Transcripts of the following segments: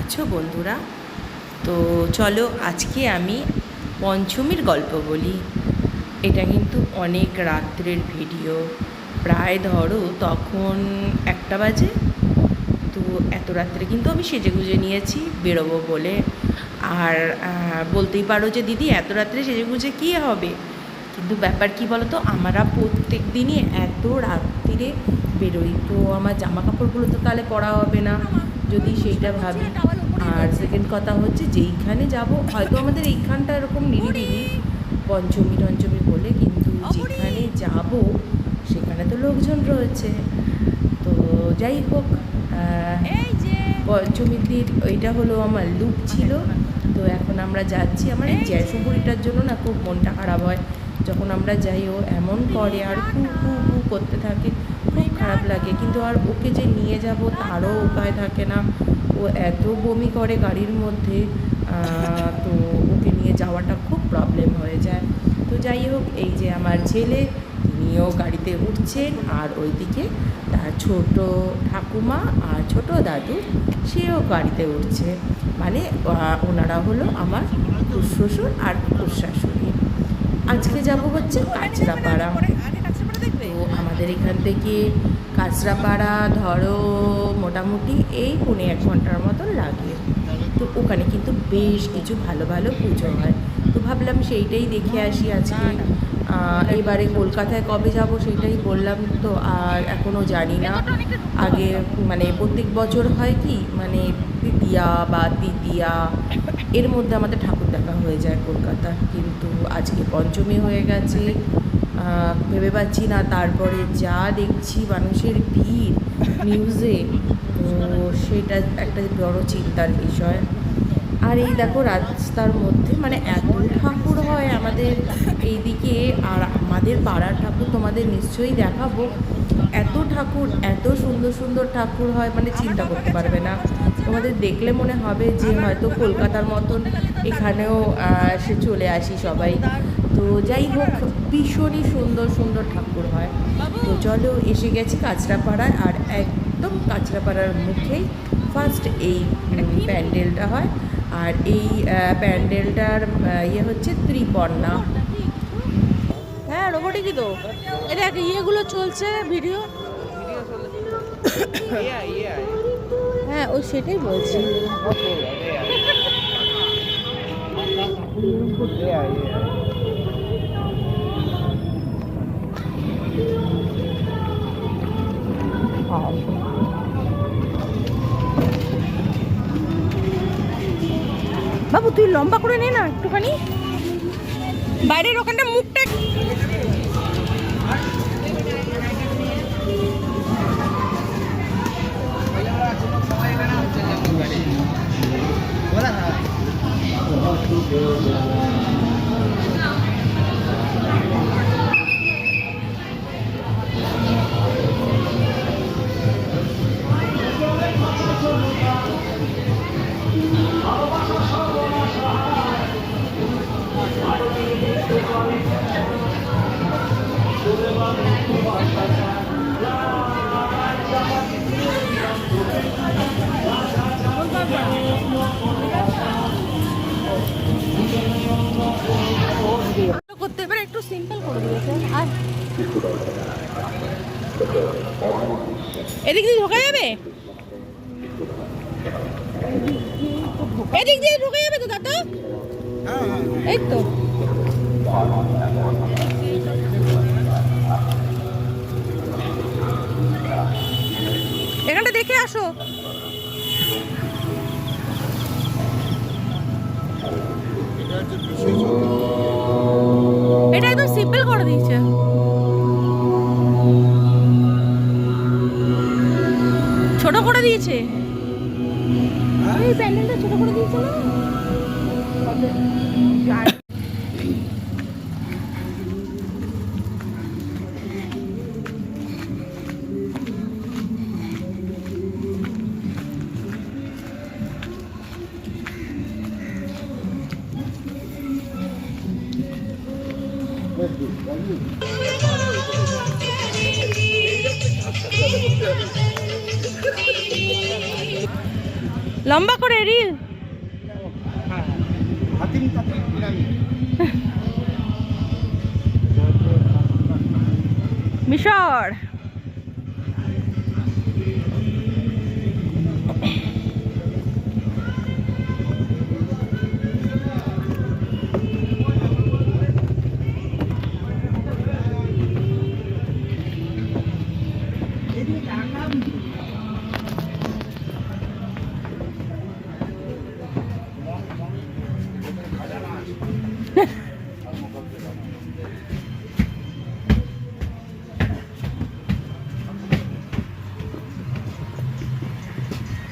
আছো বন্ধুরা? তো চলো আজকে আমি পঞ্চমীর গল্প বলি। এটা কিন্তু অনেক রাত্রের ভিডিও, প্রায় ধরো তখন 1টা বাজে। তো এত রাত্রে কিন্তু আমি সেজেগুজে নিয়েছি বেরোবো বলে। আর বলতেই পারো যে দিদি এত রাত্রে সেজেগুজে কী হবে, কিন্তু ব্যাপার কি বলো তো, আমরা প্রত্যেক দিনই এত রাত্রিরে বেরোই, তো আমার জামা কাপড়গুলো তো তাহলে পরা হবে না যদি সেইটা ভাবি। আর সেকেন্ড কথা হচ্ছে যেইখানে যাব, হয়তো আমাদের এইখানটা এরকম নিরিবিলি পঞ্চমী টঞ্চমী বলে, কিন্তু যেখানে যাব সেখানে তো লোকজন রয়েছে। তো যাই হোক, পঞ্চমীর দিন ওইটা হলো আমার লুক ছিল। তো এখন আমরা যাচ্ছি। আমার এই জ্যাসুপুরিটার জন্য না খুব মনটা খারাপ হয় যখন আমরা যাই। ও এমন করে আর হু হু হু করতে থাকে, খুব খারাপ লাগে। কিন্তু আর ওকে যে নিয়ে যাব তারও উপায় থাকে না, ও এত বমি করে গাড়ির মধ্যে। তো ওকে নিয়ে যাওয়াটা খুব প্রবলেম হয়ে যায়। তো যাই হোক, এই যে আমার ছেলে, তিনিও গাড়িতে উঠছেন, আর ওইদিকে তার ছোট ঠাকুমা আর ছোট দাদু, সেও গাড়িতে উঠছে। মানে ওনারা হলো আমার শ্বশুর আর শাশুড়ি। আজকে যাব হচ্ছে কাঁচরাপাড়া। তো আমাদের এখান থেকে কাঁচরাপাড়া ধরো মোটামুটি এই 1.5 ঘন্টার মতন লাগে। তো ওখানে কিন্তু বেশ কিছু ভালো ভালো পুজো হয়। তো ভাবলাম সেইটাই দেখে আসি আজকে। এবারে কলকাতায় কবে যাব সেইটাই বললাম, তো আর এখনও জানি না। আগে মানে প্রত্যেক বছর হয় কি, মানে তৃতীয়া বা তৃতীয়া এর মধ্যে আমাদের ঠাকুর দেখা হয়ে যায় কলকাতা, কিন্তু আজকে পঞ্চমী হয়ে গেছে। ভেবে পাচ্ছি না। তারপরে যা দেখছি মানুষের ভিড় নিউজে, তো সেটা একটা বড় চিন্তার বিষয়। আর এই দেখো রাস্তার মধ্যে মানে এত ঠাকুর হয় আমাদের এইদিকে, আর আমাদের পাড়ার ঠাকুর তোমাদের নিশ্চয়ই দেখাবো। এত ঠাকুর, এত সুন্দর সুন্দর ঠাকুর হয়, মানে চিন্তা করতে পারবে না। তোমাদের দেখলে মনে হবে যে হয়তো কলকাতার মতন এখানেও সে চলে আসি সবাই। তো যাই হোক, ভীষণই সুন্দর সুন্দর ঠাকুর হয়। তো চলো, এসে গেছি কাঁচরাপাড়ায়। আর একদম কাঁচরাপাড়ার মুখেই ফার্স্ট এই প্যান্ডেলটা হয়। আর এই প্যান্ডেলটার ইয়ে হচ্ছে ত্রিপর্ণা। হ্যাঁ, রোবটিকই তো। এটা ইয়েগুলো চলছে ভিডিও। হ্যাঁ, ওই সেটাই বলছি। বাবু তুই লম্বা করে নে না একটুখানি, বাইরের ওখানটা মুখটা। করতে পারে, একটু সিম্পল করে দিয়েছে। আর এদিক দিয়ে ঢোকা যাবে, এদিক দিয়ে ঢোকা যাবে তো দাদা? এই তো এখানটা দেখে আসো। এটা একদম সিম্পল করে দিয়েছে। ছোট করে দিয়েছে, এই প্যান্ডেলটা ছোট করে দিয়েছে না? লম্বা করে রিল। মিশর।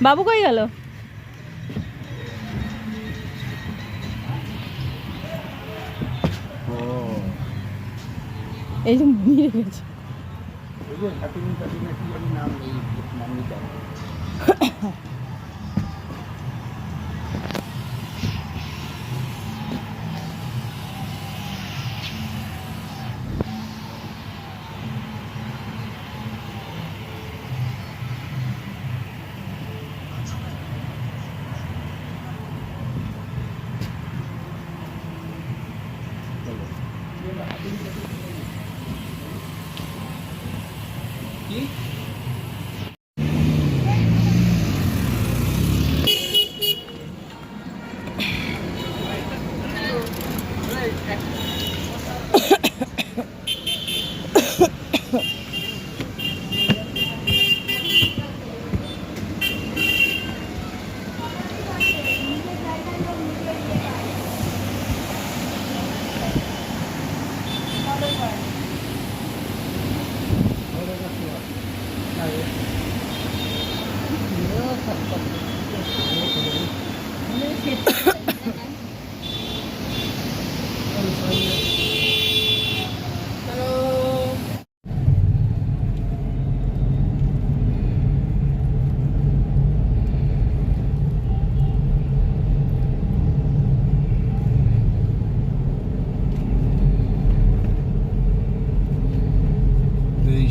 বাবু কই গেল? এই যে মিলে গেছে।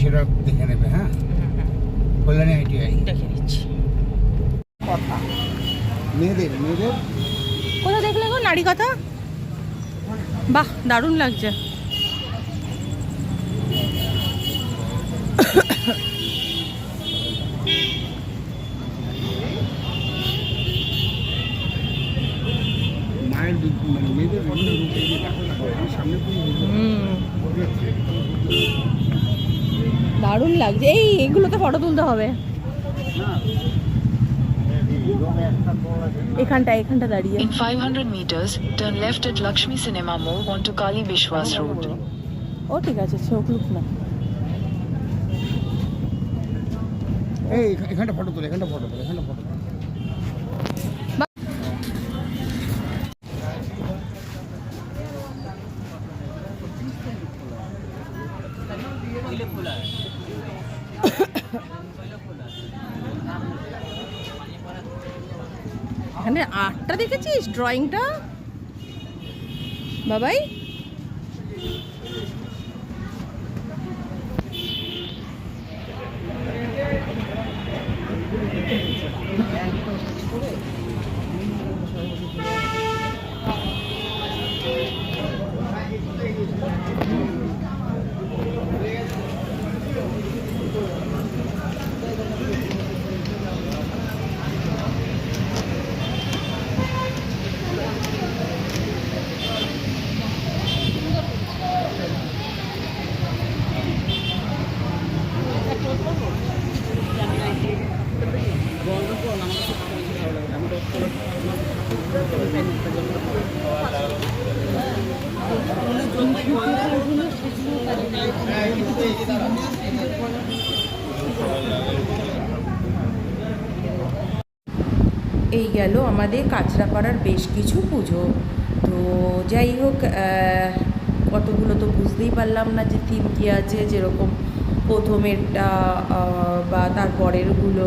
সেটা দেখে নেবে। হ্যাঁ, কল্যাণী আইটিআই দেখে নিচ্ছি। কথা মেয়েদের মেয়েদের কোথা দেখলে গো নারী কথা? বাহ, দারুণ লাগছে। মায়ের মানে মেয়েদের বিভিন্ন রূপে যে দেখো না সামনে দারুণ লাগছে। এইগুলোতে ফটো তুলতে হবে। এখানটা দাঁড়িয়ে। In 500 meters, turn left at Lakshmi Cinema Mall onto Kali Vishwas Road. ও ঠিক আছে, চোখ লুক না। এই এখানটা ফটো তোলে, এখানটা ফটো তোলে, এখানটা ফটো তোলে। এখানে আর্টটা দেখেছিস, ড্রয়িংটা বাবাই? এই গেল আমাদের কাঁচরাপাড়ার বেশ কিছু পুজো। তো যাই হোক, কতগুলো তো বুঝতেই পারলাম না যে থিম কী আছে। যেরকম প্রথমেরটা বা তারপরেরগুলো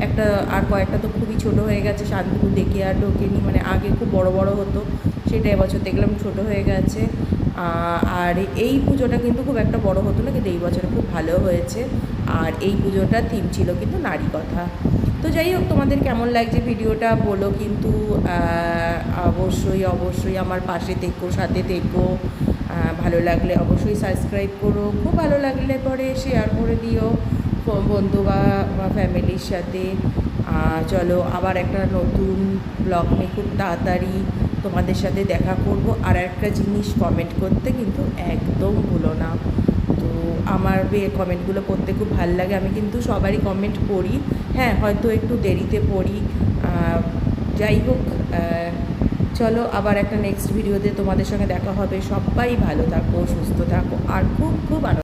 একটা, আর কয়েকটা তো খুবই ছোট হয়ে গেছে। শান্তিপুর দেখে আর ঢোকেনি, মানে আগে খুব বড় বড় হতো, সেটা এবছর দেখলাম ছোট হয়ে গেছে। আর এই পুজোটা কিন্তু খুব একটা বড় হতো না, কিন্তু এই বছর খুব ভালো হয়েছে। আর এই পুজোটার থিম ছিল কিন্তু নারী কথা। তো যাই হোক, তোমাদের কেমন লাগছে ভিডিওটা বলো কিন্তু। অবশ্যই আমার পাশে থেকো, সাথে থেকো। ভালো লাগলে অবশ্যই সাবস্ক্রাইব করো, খুব ভালো লাগলে পরে শেয়ার করে দিও বন্ধু বা ফ্যামিলির সাথে। চলো আবার একটা নতুন ব্লগ নিয়ে খুব তাড়াতাড়ি তোমাদের সাথে দেখা করব। আর একটা জিনিস, কমেন্ট করতে কিন্তু একদম ভুলো না। তো আমার কমেন্টগুলো পড়তে খুব ভালো লাগে, আমি কিন্তু সবারই কমেন্ট পড়ি, হ্যাঁ হয়তো একটু দেরিতে পড়ি। যাই হোক, চলো আবার একটা নেক্সট ভিডিওতে তোমাদের সঙ্গে দেখা হবে। সবাই ভালো থাকো, সুস্থ থাকো, আর খুব খুব আনন্দ